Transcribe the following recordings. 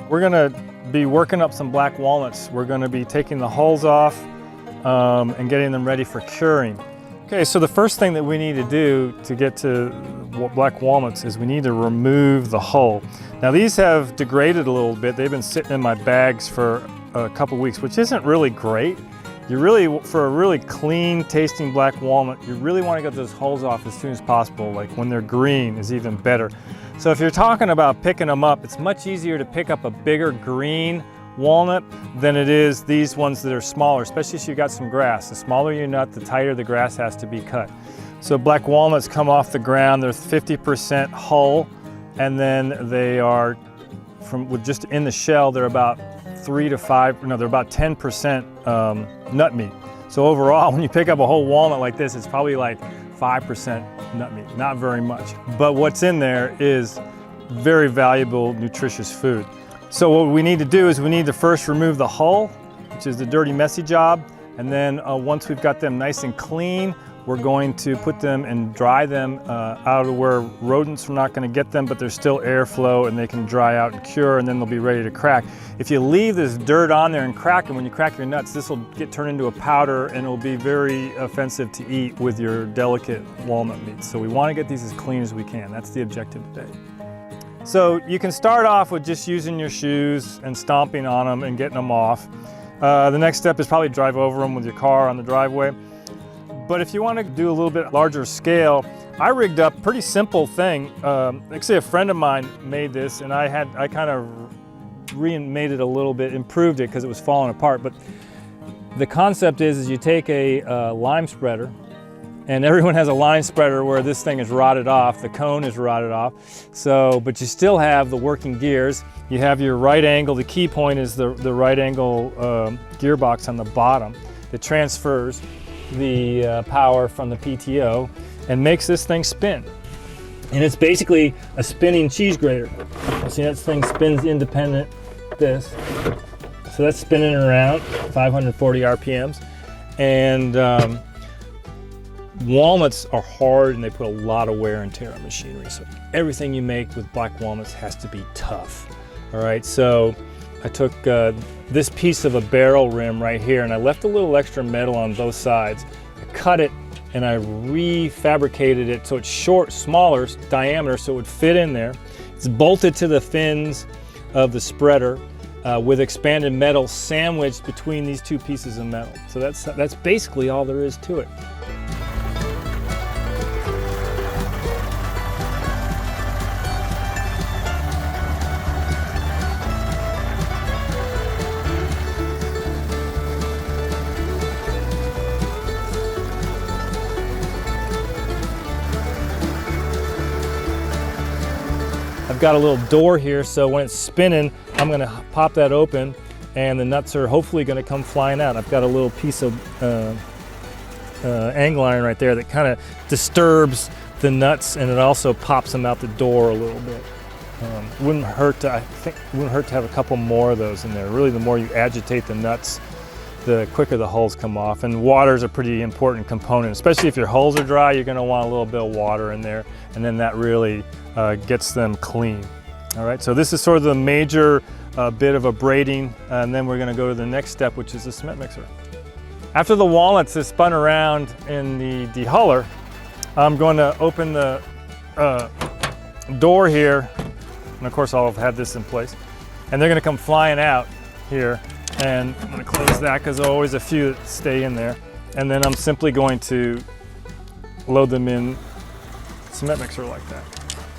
We're gonna be working up some black walnuts. We're gonna be taking the hulls off and getting them ready for curing. Okay, so the first thing that we need to do to get to black walnuts is we need to remove the hull. Now these have degraded a little bit. They've been sitting in my bags for a couple weeks, which isn't really great. You really, for a really clean tasting black walnut, you really want to get those hulls off as soon as possible. Like when they're green is even better. So if you're talking about picking them up, it's much easier to pick up a bigger green walnut than it is these ones that are smaller, especially if you've got some grass. The smaller your nut, the tighter the grass has to be cut. So black walnuts come off the ground, they're 50% hull, and then they are, with just in the shell, they're about 10% nut meat. So overall, when you pick up a whole walnut like this, it's probably like 5% nut meat, not very much. But what's in there is very valuable, nutritious food. So what we need to do is we need to first remove the hull, which is the dirty, messy job. And then once we've got them nice and clean, we're going to put them and dry them out of where rodents are not going to get them, but there's still airflow and they can dry out and cure, and then they'll be ready to crack. If you leave this dirt on there and crack them, when you crack your nuts, this will get turned into a powder and it will be very offensive to eat with your delicate walnut meat. So we want to get these as clean as we can. That's the objective today. So you can start off with just using your shoes and stomping on them and getting them off. The next step is probably drive over them with your car on the driveway. But if you want to do a little bit larger scale, I rigged up a pretty simple thing. Actually, a friend of mine made this, and I kind of remade it a little bit, improved it because it was falling apart. But the concept is you take a lime spreader, and everyone has a line spreader where this thing is rotted off, the cone is rotted off. So, but you still have the working gears. You have your right angle, the key point is the right angle gearbox on the bottom that transfers the power from the PTO and makes this thing spin. And it's basically a spinning cheese grater. See, that thing spins independent, this. So that's spinning around 540 RPMs. And walnuts are hard and they put a lot of wear and tear on machinery. So everything you make with black walnuts has to be tough. All right, so I took this piece of a barrel rim right here and I left a little extra metal on both sides. I cut it and I refabricated it so it's short, smaller diameter so it would fit in there. It's bolted to the fins of the spreader with expanded metal sandwiched between these two pieces of metal. So that's basically all there is to it. I've got a little door here, so when it's spinning, I'm going to pop that open and the nuts are hopefully going to come flying out. I've got a little piece of angle iron right there that kind of disturbs the nuts and it also pops them out the door a little bit. Wouldn't hurt to, I think, wouldn't hurt to have a couple more of those in there. Really, the more you agitate the nuts, the quicker the hulls come off. And water is a pretty important component, especially if your hulls are dry. You're going to want a little bit of water in there, and then that really gets them clean. All right, so this is sort of the major bit of a braiding, and then we're going to go to the next step, which is the cement mixer. After the walnuts is spun around in the dehuller, I'm going to open the door here, and of course I'll have had this in place, and they're going to come flying out here, and I'm going to close that because there are always a few that stay in there, and then I'm simply going to load them in cement mixer like that.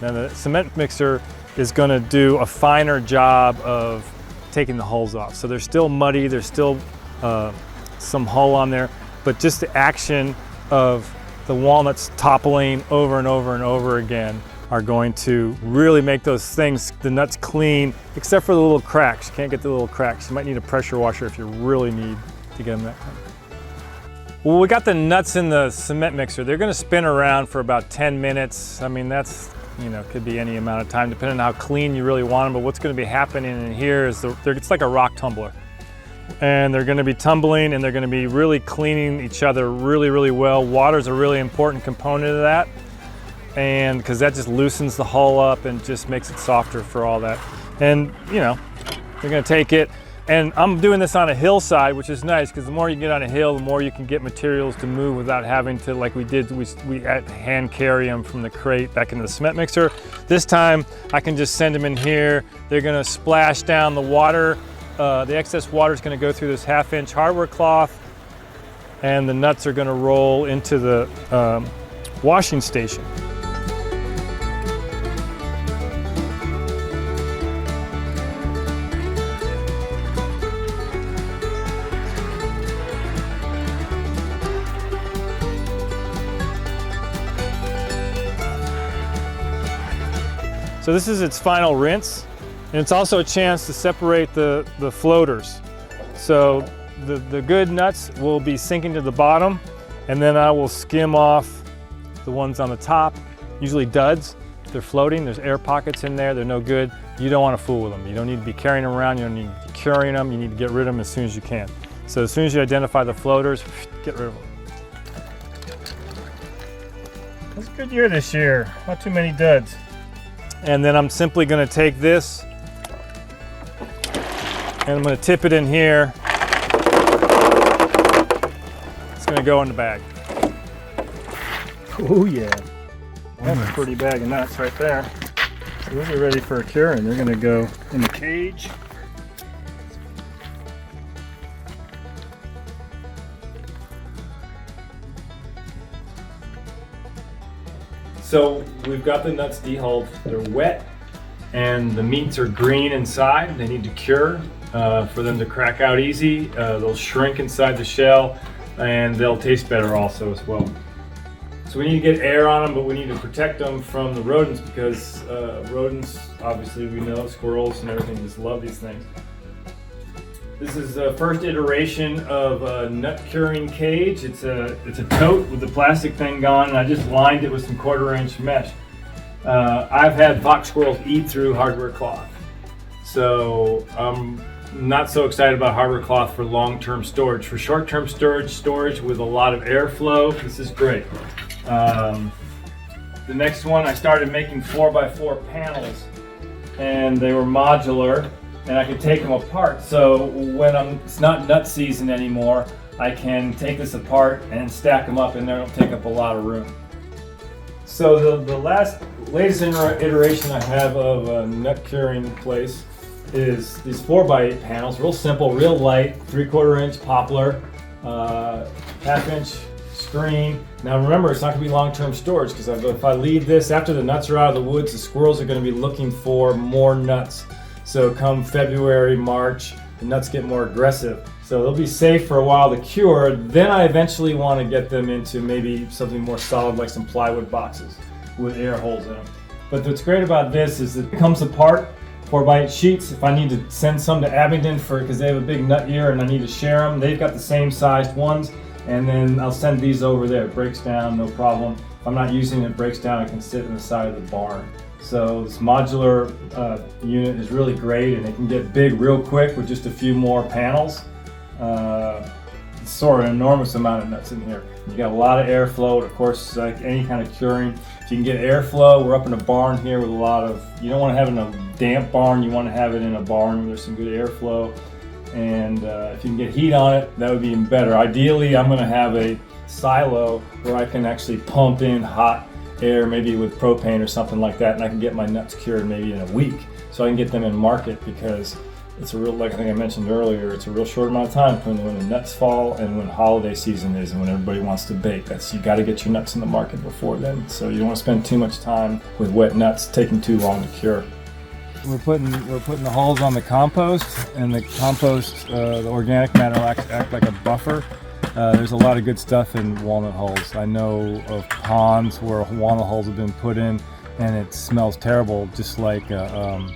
Now the cement mixer is going to do a finer job of taking the hulls off. So they're still muddy, there's still some hull on there, but just the action of the walnuts toppling over and over and over again are going to really make those things, the nuts clean, except for the little cracks. You can't get the little cracks. You might need a pressure washer if you really need to get them that clean. Well, we got the nuts in the cement mixer. They're going to spin around for about 10 minutes. I mean, that's, you know, could be any amount of time depending on how clean you really want them, but what's going to be happening in here is it's like a rock tumbler. And they're going to be tumbling and they're going to be really cleaning each other really, really well. Water is a really important component of that, and because that just loosens the hull up and just makes it softer for all that. And, you know, They're gonna take it, and I'm doing this on a hillside, which is nice because the more you get on a hill, the more you can get materials to move without having to, like we did, we hand carry them from the crate back into the cement mixer. This time I can just send them in here. They're gonna splash down the water. The excess water is gonna go through this 1/2-inch hardware cloth, and the nuts are gonna roll into the washing station. So this is its final rinse, and it's also a chance to separate the floaters. So the good nuts will be sinking to the bottom, and then I will skim off the ones on the top, usually duds. They're floating, there's air pockets in there, they're no good. You don't want to fool with them. You don't need to be carrying them around, you don't need to be curing them, you need to get rid of them as soon as you can. So as soon as you identify the floaters, get rid of them. It's a good year this year, not too many duds. And then I'm simply going to take this and I'm going to tip it in here. It's going to go in the bag. Oh yeah, that's a pretty bag of nuts right there. So those are ready for a curing. They're going to go in the cage. So we've got the nuts dehulled. They're wet and the meats are green inside. They need to cure for them to crack out easy. They'll shrink inside the shell and they'll taste better also as well. So we need to get air on them, but we need to protect them from the rodents because rodents, obviously we know, squirrels and everything just love these things. This is the first iteration of a nut curing cage. It's a tote with the plastic thing gone, and I just lined it with some 1/4-inch mesh. I've had box squirrels eat through hardware cloth, so I'm not so excited about hardware cloth for long-term storage. For short-term storage with a lot of airflow, this is great. The next one, I started making 4x4 panels, and they were modular. And I can take them apart. So when it's not nut season anymore, I can take this apart and stack them up, and they don't take up a lot of room. So the latest iteration I have of a nut curing place is these 4x8 panels, real simple, real light, 3/4-inch poplar, 1/2-inch screen. Now remember, it's not going to be long-term storage because if I leave this after the nuts are out of the woods, the squirrels are going to be looking for more nuts. So come February, March, the nuts get more aggressive. So they'll be safe for a while to cure. Then I eventually want to get them into maybe something more solid like some plywood boxes with air holes in them. But what's great about this is it comes apart, 4x8 sheets. If I need to send some to Abingdon because they have a big nut ear and I need to share them, they've got the same sized ones. And then I'll send these over there. It breaks down, no problem. If I'm not using it, it breaks down, I can sit in the side of the barn. So this modular unit is really great, and it can get big real quick with just a few more panels. Store an enormous amount of nuts in here. You got a lot of airflow, of course, like any kind of curing. If you can get airflow, we're up in a barn here with a lot of, you don't want to have it in a damp barn, you want to have it in a barn where there's some good airflow. And if you can get heat on it, that would be even better. Ideally, I'm going to have a silo where I can actually pump in hot air, maybe with propane or something like that, and I can get my nuts cured maybe in a week, so I can get them in market because it's a real, like I think I mentioned earlier, it's a real short amount of time between when the nuts fall and when holiday season is and when everybody wants to bake. You got to get your nuts in the market before then, so you don't want to spend too much time with wet nuts taking too long to cure. We're putting the hulls on the compost, and the compost, the organic matter act like a buffer. There's a lot of good stuff in walnut hulls. I know of ponds where walnut hulls have been put in and it smells terrible, just like smells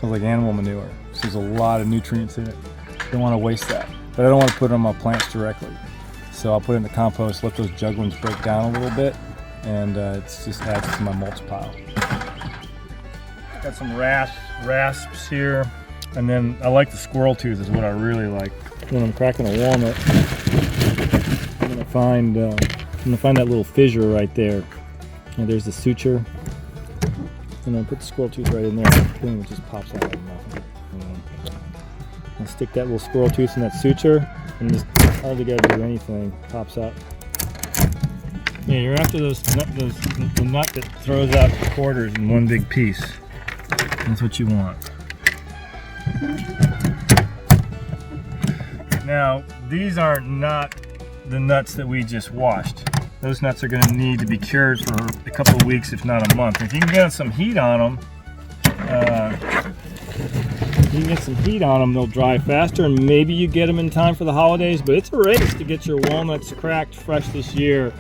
like animal manure. So there's a lot of nutrients in it. Don't want to waste that. But I don't want to put it on my plants directly. So I'll put it in the compost, let those jug ones break down a little bit, and it just adds to my mulch pile. Got some rasps here, and then I like the squirrel tooth is what I really like. When I'm cracking a walnut, I'm gonna find that little fissure right there. And there's the suture. And then put the squirrel tooth right in there. Boom, it just pops out like nothing. And stick that little squirrel tooth in that suture, and just hardly got to do anything. Pops out. Yeah, you're after the nut that throws out quarters in one big piece. That's what you want. Now, these are not the nuts that we just washed. Those nuts are going to need to be cured for a couple of weeks, if not a month. If you can get some heat on them, they'll dry faster, and maybe you get them in time for the holidays. But it's a race to get your walnuts cracked fresh this year,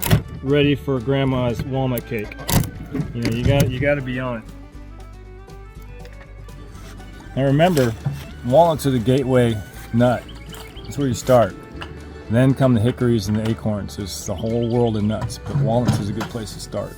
ready for Grandma's walnut cake. You know, you got to be on it. Now remember, walnuts are the gateway nut. That's where you start. Then come the hickories and the acorns. There's the whole world of nuts, but walnuts is a good place to start.